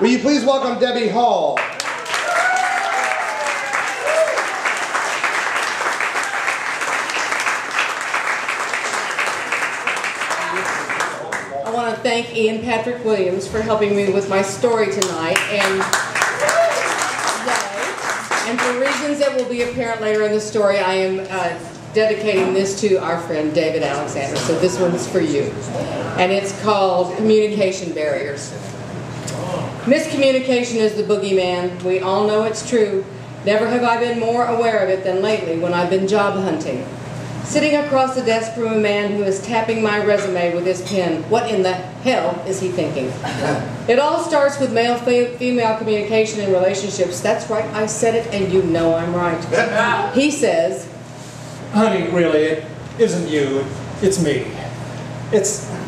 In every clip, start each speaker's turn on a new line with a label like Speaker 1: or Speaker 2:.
Speaker 1: Will you please welcome Debbie Hall?
Speaker 2: I want to thank Ian Patrick Williams for helping me with my story tonight, and for reasons that will be apparent later in the story, I am dedicating this to our friend David Alexander. So this one's for you, and it's called Communication Barriers. Miscommunication is the boogeyman. We all know it's true. Never have I been more aware of it than lately when I've been job hunting. Sitting across the desk from a man who is tapping my resume with his pen. What in the hell is he thinking? It all starts with male-female communication in relationships. That's right, I said it, and you know I'm right. He says,
Speaker 3: "Honey, really, it isn't you. It's me.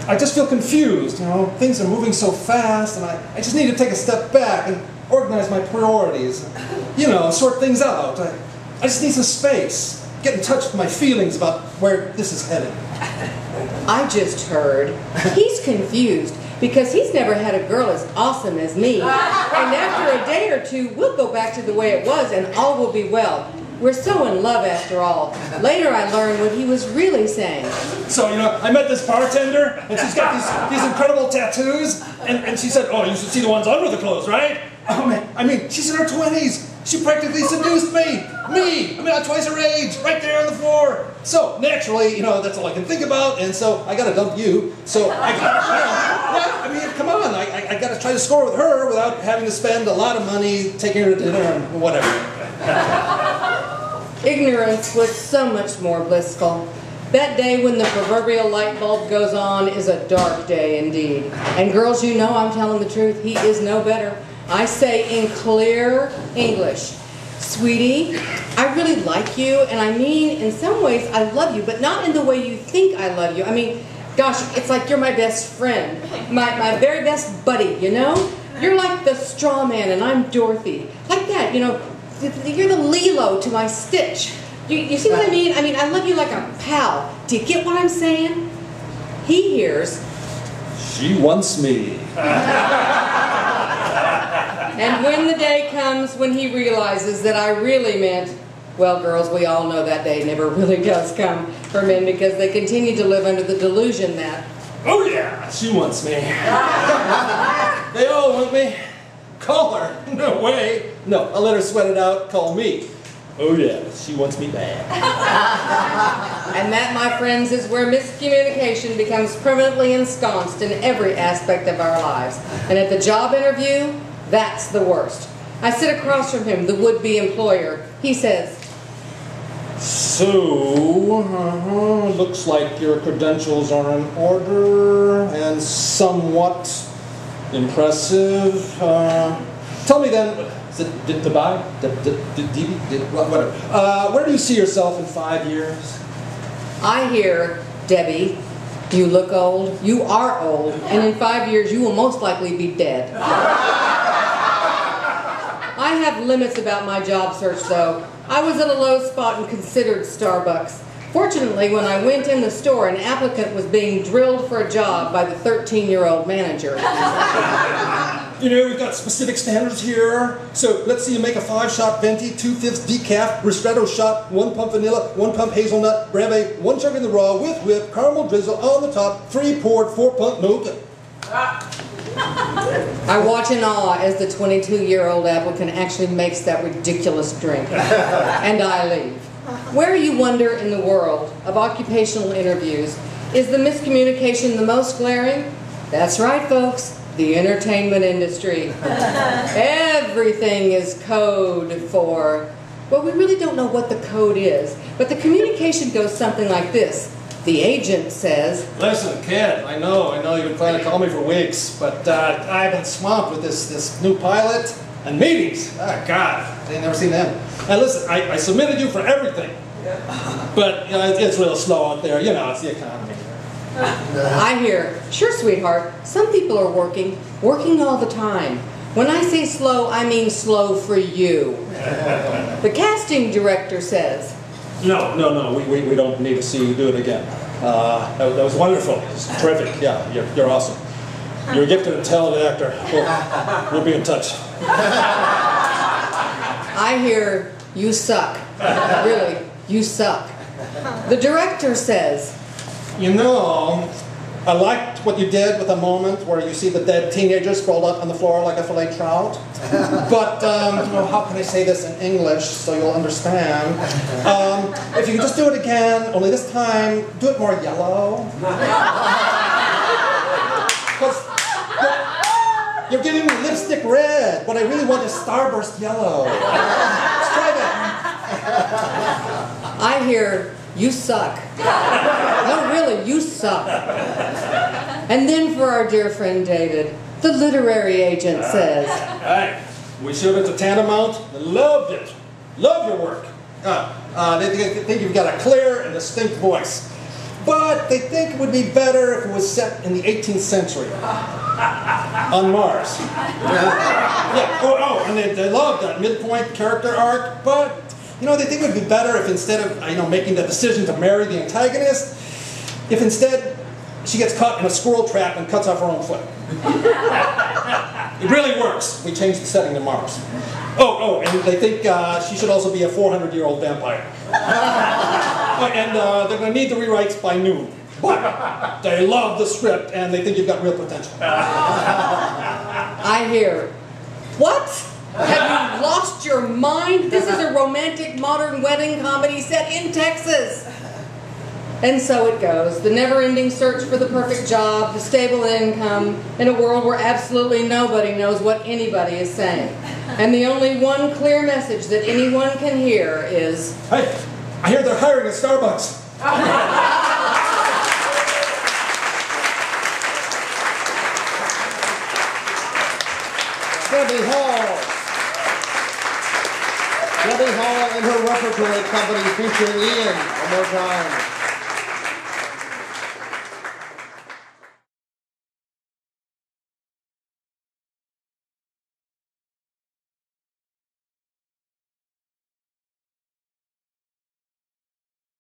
Speaker 3: I just feel confused, you know. Things are moving so fast, and I just need to take a step back and organize my priorities. You know, sort things out. I just need some space. Get in touch with my feelings about where this is headed."
Speaker 2: I just heard he's confused because he's never had a girl as awesome as me. And after a day or two, we'll go back to the way it was and all will be well. We're so in love after all. Later I learned what he was really saying.
Speaker 3: So, you know, I met this bartender, and she's got these incredible tattoos, and she said, "Oh, you should see the ones under the clothes, right?" Oh, man, I mean, she's in her 20s. She practically seduced me. Me! I mean, I'm twice her age, right there on the floor. So, naturally, you know, that's all I can think about, and so I gotta dump you. So, I mean, come on, I gotta try to score with her without having to spend a lot of money taking her to dinner and whatever.
Speaker 2: Ignorance was so much more blissful. That day when the proverbial light bulb goes on is a dark day indeed. And girls, you know I'm telling the truth. He is no better. I say in clear English, "Sweetie, I really like you, and I mean, in some ways I love you, but not in the way you think I love you. I mean, gosh, it's like you're my best friend, my very best buddy, you know? You're like the straw man and I'm Dorothy. Like that, you know, you're the Lilo to my Stitch. You see what I mean? I mean, I love you like a pal. Do you get what I'm saying?" He hears,
Speaker 3: "She wants me."
Speaker 2: and when the day comes when he realizes that I really meant, well, girls, we all know that day never really does come for men because they continue to live under the delusion that,
Speaker 3: "Oh yeah, she wants me." They all want me. Call her. No way. No, I'll let her sweat it out. Call me. "Oh yeah, she wants me bad."
Speaker 2: And that, my friends, is where miscommunication becomes permanently ensconced in every aspect of our lives. And at the job interview, that's the worst. I sit across from him, the would-be employer. He says,
Speaker 3: "So, looks like your credentials are in order and somewhat impressive. Tell me then, is it Debi? Debi? Whatever. Where do you see yourself in 5 years?"
Speaker 2: I hear, "Debbie, you look old, you are old, and in 5 years you will most likely be dead." I have limits about my job search though. I was at a low spot and considered Starbucks. Fortunately, when I went in the store, an applicant was being drilled for a job by the 13-year-old manager.
Speaker 3: "You know, we've got specific standards here. So let's see you make a 5-shot venti, 2/5 decaf, ristretto shot, 1 pump vanilla, 1 pump hazelnut, breve, 1 chunk in the raw with whip, caramel drizzle on the top, 3 poured, 4 pump mocha."
Speaker 2: I watch in awe as the 22-year-old applicant actually makes that ridiculous drink. And I leave. Where, you wonder, in the world of occupational interviews, is the miscommunication the most glaring? That's right, folks. The entertainment industry. Everything is code for, well, we really don't know what the code is, but the communication goes something like this. The agent says,
Speaker 3: "Listen, kid, I know you've been trying to call me for weeks, but I've been swamped with this new pilot and meetings. Oh, God, I've never seen them. And listen, I submitted you for everything, but you know, it's real slow out there. You know, it's the economy."
Speaker 2: I hear, "Sure, sweetheart, some people are working all the time. When I say slow, I mean slow for you." The casting director says,
Speaker 3: No, we don't need to see you do it again. That was wonderful. It's terrific. Yeah, you're awesome. You're a gifted and talented actor. We'll be in touch.
Speaker 2: I hear you suck. Really, you suck. The director says,
Speaker 3: You know, I liked what you did with the moment where you see the dead teenager sprawled up on the floor like a fillet trout. But, how can I say this in English so you'll understand? If you could just do it again, only this time, do it more yellow. Because you're getting lipstick red. What I really want is starburst yellow. Let's try that.
Speaker 2: I hear, you suck. No, really, you suck. And then for our dear friend David, the literary agent says,
Speaker 3: Hey, we showed it to Tantamount. They loved it. Love your work. They think you've got a clear and distinct voice. But they think it would be better if it was set in the 18th century. On Mars. And they love that midpoint character arc, but they think it would be better if instead of making the decision to marry the antagonist, if instead she gets caught in a squirrel trap and cuts off her own foot. It really works. We changed the setting to Mars. And they think she should also be a 400-year-old vampire. And they're going to need the rewrites by noon. But they love the script and they think you've got real potential.
Speaker 2: I hear, what? Have you lost your mind? This is a romantic modern wedding comedy set in Texas. And so it goes. The never-ending search for the perfect job, the stable income, in a world where absolutely nobody knows what anybody is saying. And the only one clear message that anyone can hear is,
Speaker 3: Hey, I hear they're hiring at Starbucks.
Speaker 1: Debi Hall and her repertory company featuring Ian one more time.